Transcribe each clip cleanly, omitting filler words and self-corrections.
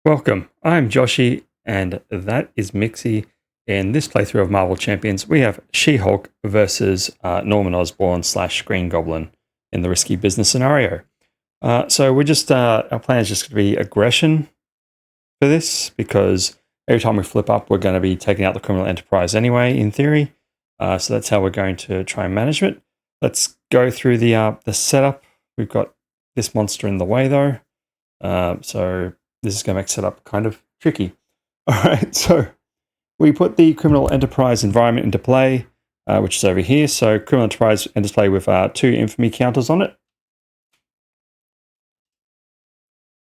Welcome, I'm Joshy, and that is Mixie. In this playthrough of Marvel Champions, we have She-Hulk versus Norman Osborn / Green Goblin in the risky business scenario. So we're just, our plan is just going to be aggression for this, because every time we flip up, we're going to be taking out the criminal enterprise anyway, in theory. So that's how we're going to try and manage it. Let's go through the setup. We've got this monster in the way, though. So this is going to make setup kind of tricky. All right, so we put the criminal enterprise environment into play, which is over here. So criminal enterprise enters play with 2 infamy counters on it.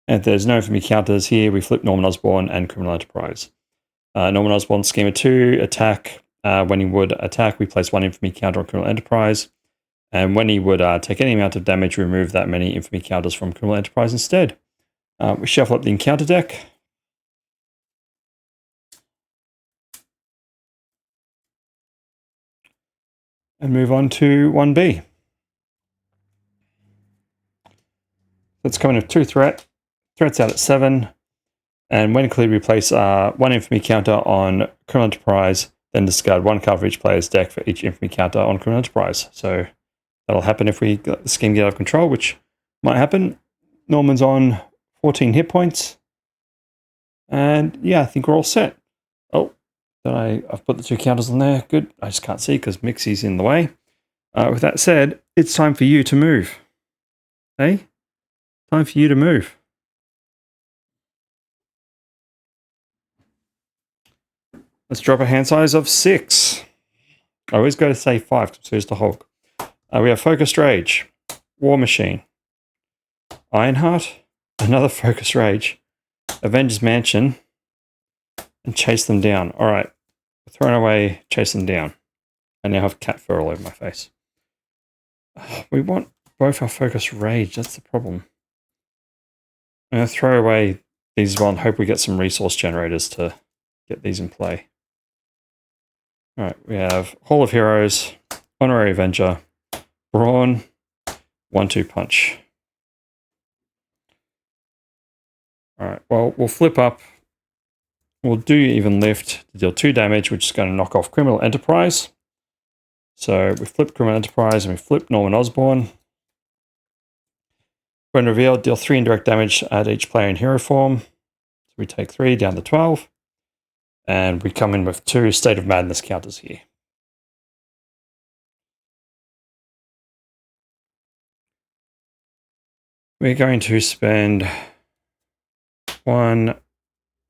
And if there's no infamy counters here, we flip Norman Osborn and criminal enterprise. Norman Osborn, schema 2, attack. When he would attack, we place 1 infamy counter on criminal enterprise. And when he would take any amount of damage, we remove that many infamy counters from criminal enterprise instead. We shuffle up the encounter deck. And move on to 1B. Let's come in with 2 threats out at 7. And when cleared, we place 1 infamy counter on criminal enterprise, then discard 1 card for each player's deck for each infamy counter on criminal enterprise. So that'll happen if we let the scheme get out of control, which might happen. Norman's on 14 hit points. And yeah, I think we're all set. Oh, I've put the 2 counters on there. Good. I just can't see because Mixie's in the way. With that said, it's time for you to move. Hey? Time for you to move. Let's drop a hand size of 6. I always go to say 5 because here's the Hulk. We have Focused Rage, War Machine, Ironheart, another Focused Rage, Avengers Mansion, and Chase Them Down. All right, we're throwing away Chase Them Down. I now have cat fur all over my face. We want both our Focused Rage, that's the problem. I'm going to throw away these as well and hope we get some resource generators to get these in play. All right, we have Hall of Heroes, Honorary Avenger, Brawn, 1-2 Punch. All right, well, we'll flip up. We'll do Even Lift to deal 2 damage, which is going to knock off Criminal Enterprise. So we flip Criminal Enterprise and we flip Norman Osborn. When revealed, deal 3 indirect damage at each player in hero form. So we take 3 down to 12. And we come in with 2 State of Madness counters here. We're going to spend 1,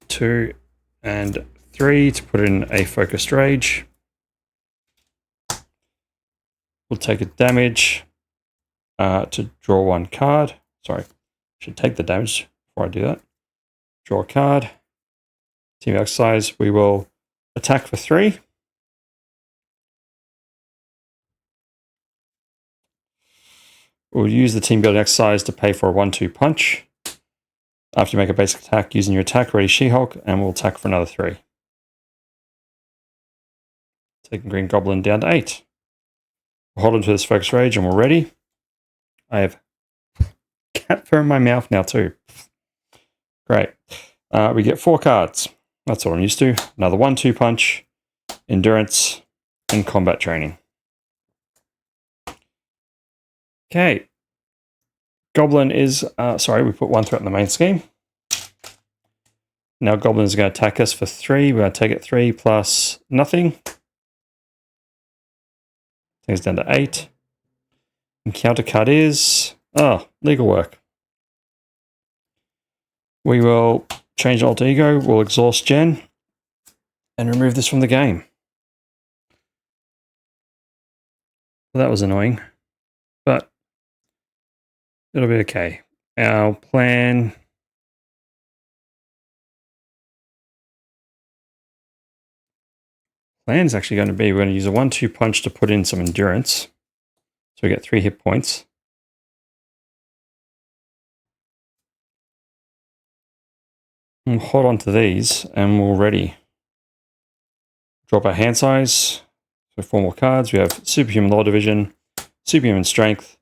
2, and 3 to put in a Focused Rage. We'll take a damage to draw 1 card. Sorry, I should take the damage before I do that. Draw a card. Team exercise, we will attack for 3. We'll use the team building exercise to pay for a 1-2 punch. After you make a basic attack using your attack ready She-Hulk, and we'll attack for another 3. Taking Green Goblin down to 8. We'll hold on to this Focus Rage and we're ready. I have cat fur in my mouth now too. Great. We get 4 cards. That's what I'm used to. Another 1-2 punch, endurance, and combat training. Okay. Goblin is, we put 1 threat in the main scheme. Now Goblin is going to attack us for 3. We're going to take it 3 plus nothing. Takes us down to 8. Encounter card is, legal work. We will change alter ego, we'll exhaust Gen, and remove this from the game. Well, that was annoying, but it'll be okay. Our plan is actually going to be, we're going to use a 1-2 punch to put in some endurance. So we get 3 hit points. We'll hold on to these and we're ready. Drop our hand size. So 4 more cards. We have Superhuman Law Division, Superhuman Strength,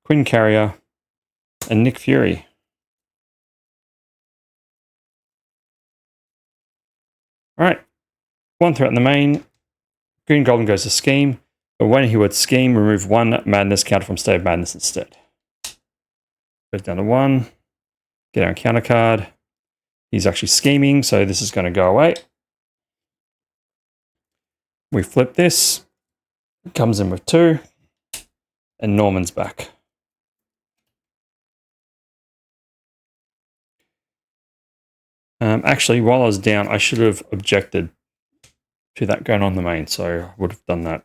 Quinn Carrier, and Nick Fury. All right. One threat in the main. Green Goblin goes to Scheme. But when he would Scheme, remove one Madness counter from State of Madness instead. Goes down to 1. Get our encounter card. He's actually scheming, so this is going to go away. We flip this. It comes in with 2. And Norman's back. Actually, while I was down, I should have objected to that going on the main, so I would have done that.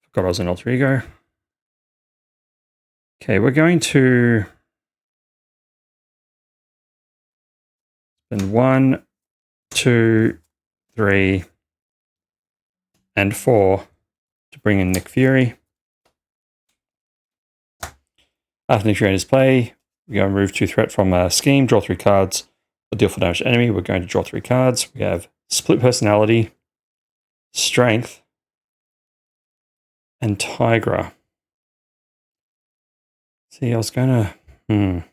Forgot I was in Alter Ego. Okay, we're going to spend 1, 2, 3, and 4 to bring in Nick Fury. After Nick Fury enters play, we go and remove 2 threat from a Scheme, draw 3 cards, or deal 4 damage to enemy. We're going to draw 3 cards. We have Split Personality, Strength, and Tigra. See, I was going to...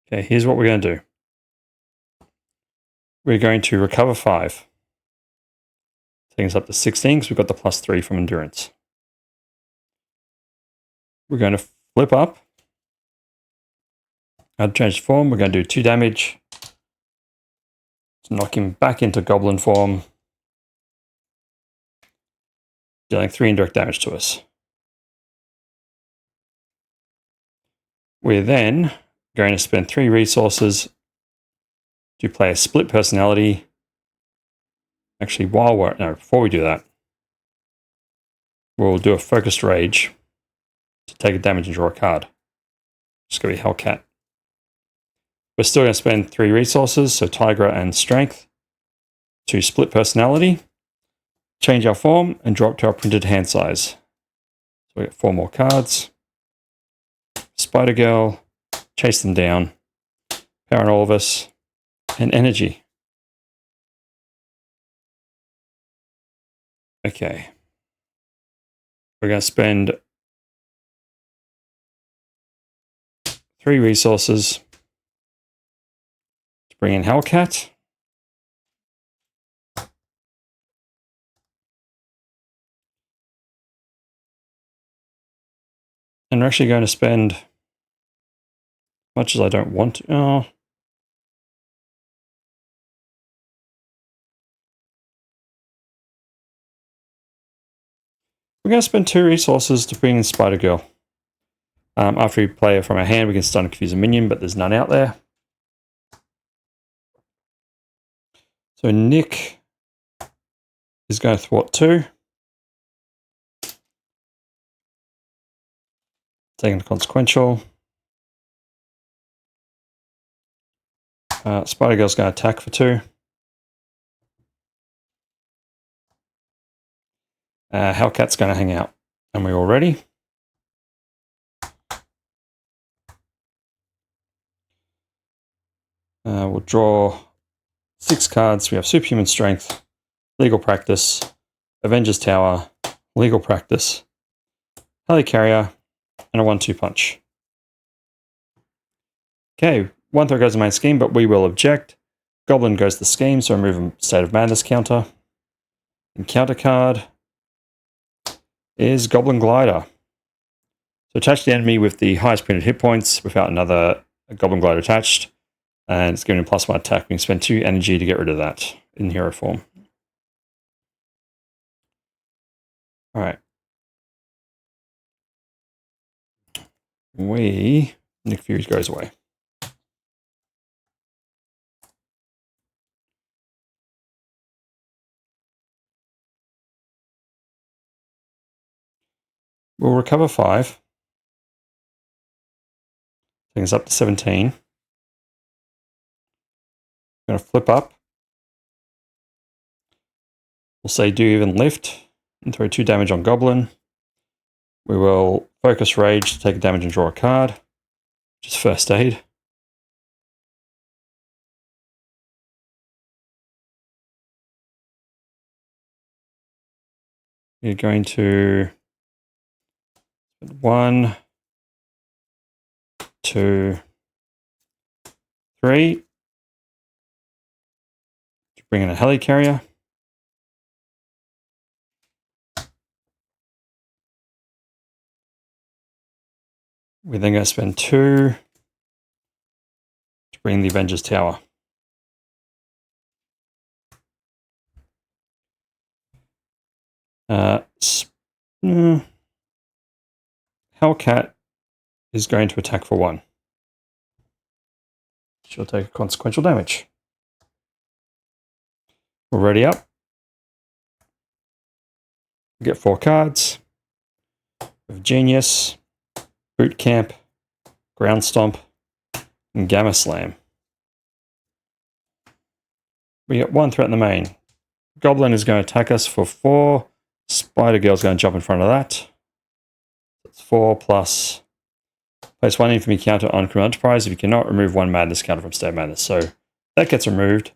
Okay, here's what we're going to do. We're going to recover 5. Taking us up to 16 because we've got the +3 from Endurance. We're going to flip up. Add change form. We're going to do 2 damage. To knock him back into Goblin form. Dealing 3 indirect damage to us. We're then going to spend 3 resources to play a Split Personality. Actually, before we do that, we'll do a Focused Rage to take a damage and draw a card. It's going to be Hellcat. We're still going to spend 3 resources, so Tigra and Strength, to Split Personality, change our form, and drop to our printed hand size. So we get 4 more cards. Spider Girl, Chase them down, Power on all of us, and Energy. Okay. We're going to spend 3 resources to bring in Hellcat. And we're actually going to spend, much as I don't want to, we're going to spend 2 resources to bring in Spider Girl. After we play it from our hand, we can stun and confuse a minion, but there's none out there. So Nick is going to thwart 2. Taking the consequential. Spider Girl's going to attack for 2. Hellcat's going to hang out. And we're all ready. We'll draw 6 cards. We have Superhuman Strength, Legal Practice, Avengers Tower, Legal Practice, Helicarrier, and a 1-2 punch. Okay, 1 threat goes to main scheme, but we will object. Goblin goes to the scheme, so remove a State of Madness counter. Encounter card is Goblin Glider. So attach the enemy with the highest printed hit points without another Goblin Glider attached. And it's giving him +1 attack. We can spend 2 energy to get rid of that in hero form. Alright. Nick Fury goes away. We'll recover 5. Taking us up to 17. Going to flip up. We'll say do even lift and throw 2 damage on Goblin. We will focus Rage to take a damage and draw a card, which is First Aid. We're going to 1, to 3 to bring in a helicarrier. We're then going to spend 2 to bring the Avengers Tower. Hellcat is going to attack for 1. She'll take consequential damage. We're ready up. We get 4 cards. We have Genius, Boot Camp, Ground Stomp, and Gamma Slam. We get 1 threat in the main. Goblin is going to attack us for 4. Spider Girl's going to jump in front of that. That's 4 plus. Place 1 infamy counter on Criminal Enterprise if you cannot remove 1 madness counter from State of Madness. So that gets removed.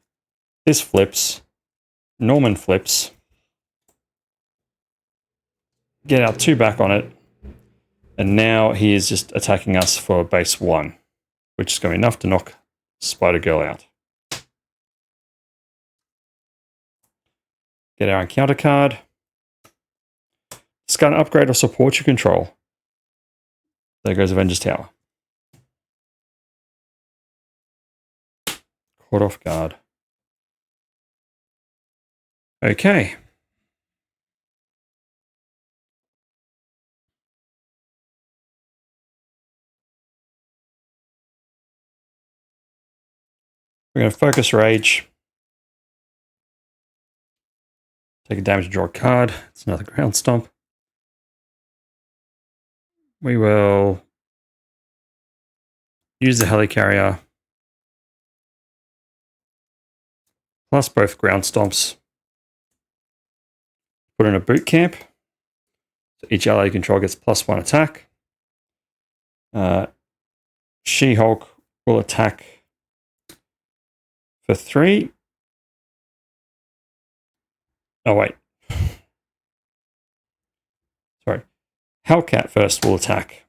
This flips. Norman flips. Get our 2 back on it. And now he is just attacking us for base 1, which is going to be enough to knock Spider Girl out. Get our encounter card. Discard an upgrade or support you control. There goes Avengers Tower. Caught off guard. Okay. We're going to focus Rage. Take a damage to draw a card. It's another Ground Stomp. We will use the Helicarrier plus both Ground Stomps. Put in a Boot Camp. So each ally you control gets +1 attack. She-Hulk will attack for 3. Oh, wait. Sorry. Hellcat first will attack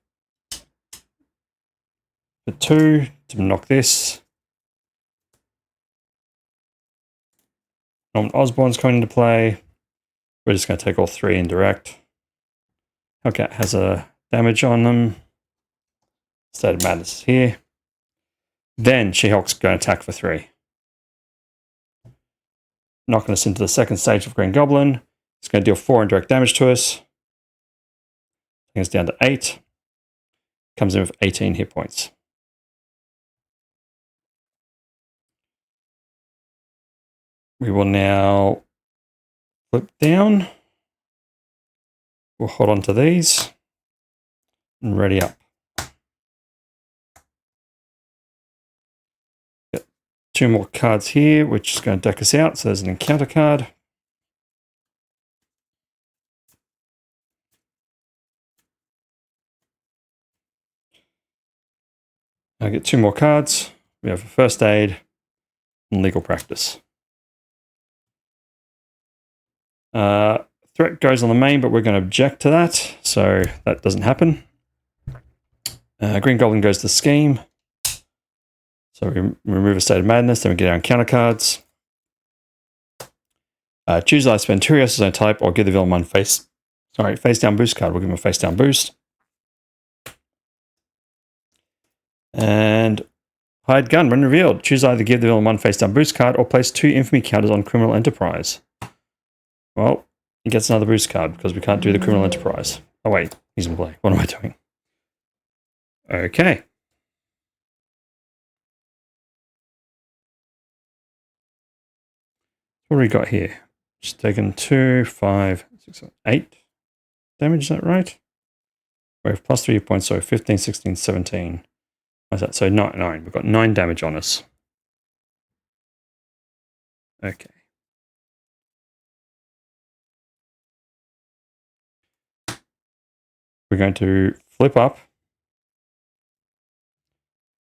for 2 to knock this. Osborn's coming into play. We're just going to take all 3 indirect. Hellcat has a damage on them. State of Madness is here. Then She-Hulk's going to attack for 3. Knocking us into the second stage of Green Goblin. It's going to deal 4 indirect damage to us. Taking us down to 8. Comes in with 18 hit points. We will now flip down. We'll hold on to these. And ready up. Get 2 more cards here, which is going to deck us out. So there's an encounter card. I get 2 more cards. We have a First Aid and Legal Practice. Threat goes on the main, but we're going to object to that, so that doesn't happen. Green Goblin goes to Scheme. So we remove a State of Madness, then we get our encounter cards. Choose either spend 2 resources on a type or give the villain 1 face down boost card. We'll give him a face down boost. And hide gun when revealed. Choose either give the villain 1 face down boost card or place 2 infamy counters on Criminal Enterprise. Well, he gets another boost card because we can't do the Criminal Enterprise. Oh wait, he's in play. What am I doing? Okay. What do we got here? Just taken 2, 5, 6, 7, 8 damage, is that right? We have +3 points, so 15, 16, 17. What's that? So 9. We've got 9 damage on us. Okay. We're going to flip up.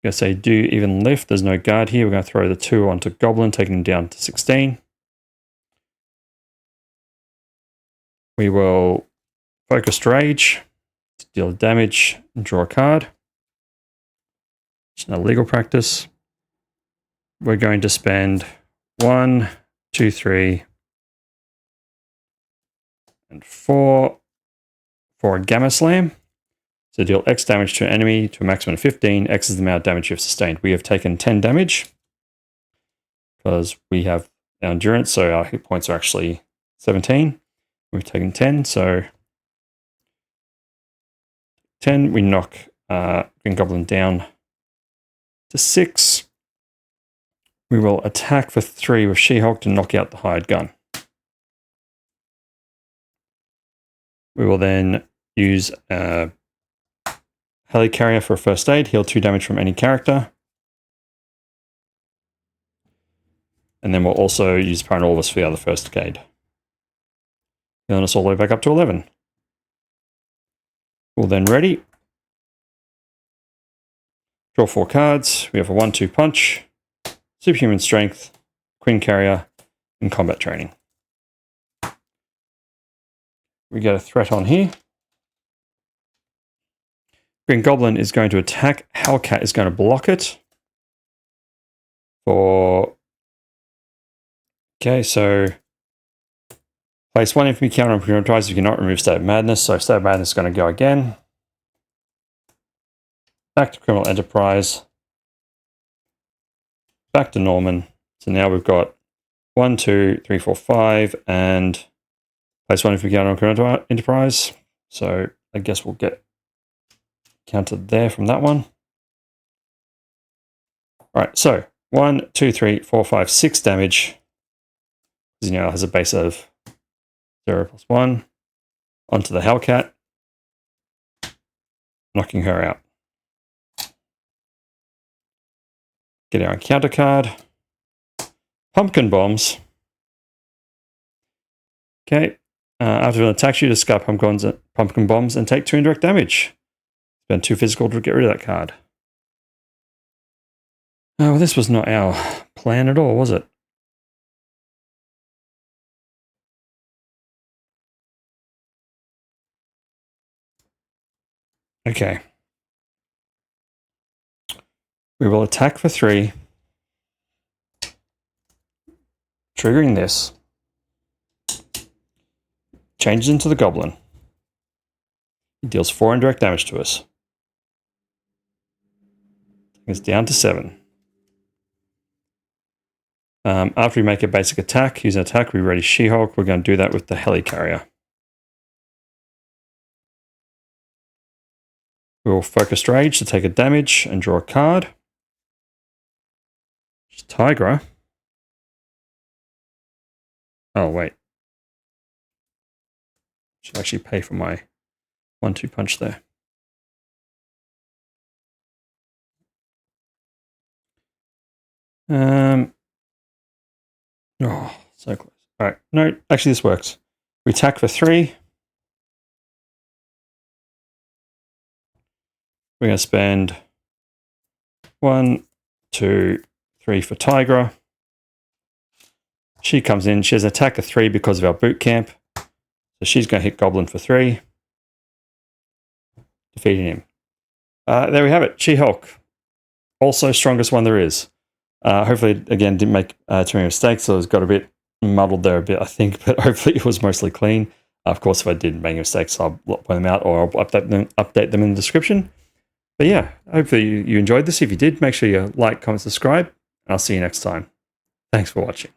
We're going to say do even lift. There's no guard here. We're going to throw the 2 onto Goblin, taking him down to 16. We will focus Rage to deal damage and draw a card. Just another legal practice. We're going to spend 1, 2, 3, and 4 for a Gamma Slam. So deal X damage to an enemy to a maximum of 15. X is the amount of damage you've sustained. We have taken 10 damage because we have our endurance, so our hit points are actually 17. We've taken 10, so 10. We knock Green Goblin down to 6. We will attack for 3 with She-Hulk to knock out the hired gun. We will then use Helicarrier for a first aid, heal 2 damage from any character. And then we'll also use Paranorvis for the other first aid. Healing us all the way back up to 11. We'll then ready. Draw 4 cards. We have a 1-2 punch, Superhuman Strength, Queen Carrier, and Combat Training. We get a threat on here. Green Goblin is going to attack. Hellcat is going to block it. Okay, so place 1 infamy counter on prioritize. You cannot remove State of Madness, so State of Madness is going to go again. Back to Criminal Enterprise. Back to Norman. So now we've got 1, 2, 3, 4, 5, and place 1 infamy counter on Criminal Enterprise. So I guess we'll get counted there from that one. All right, so 1, 2, 3, 4, 5, 6 damage. Because it has a base of 0 + 1 onto the Hellcat, knocking her out. Get our encounter card. Pumpkin Bombs. Okay. After an attack, you discard Pumpkin Bombs and take 2 indirect damage. Spend 2 physical to get rid of that card. Oh, well, this was not our plan at all, was it? Okay. We will attack for 3. Triggering this. Changes into the Goblin. He deals 4 indirect damage to us. It's down to 7. After we make a basic attack, use an attack, we ready She-Hulk. We're going to do that with the Helicarrier. We will focus Rage to take a damage and draw a card. Tigra. Oh, wait. Should actually pay for my 1-2 punch there. Oh, so close. All right. No, actually this works. We attack for 3. We're going to spend 1, 2, 3 for Tigra. She comes in. She has an attack of 3 because of our boot camp. So she's going to hit Goblin for 3. Defeating him. There we have it. She-Hulk. Also strongest one there is. Hopefully, again, didn't make too many mistakes, so it's got a bit muddled there a bit, I think, but hopefully it was mostly clean. Of course, if I did make mistakes, I'll point them out or I'll update them in the description. But yeah, hopefully you enjoyed this. If you did, make sure you like, comment, subscribe, and I'll see you next time. Thanks for watching.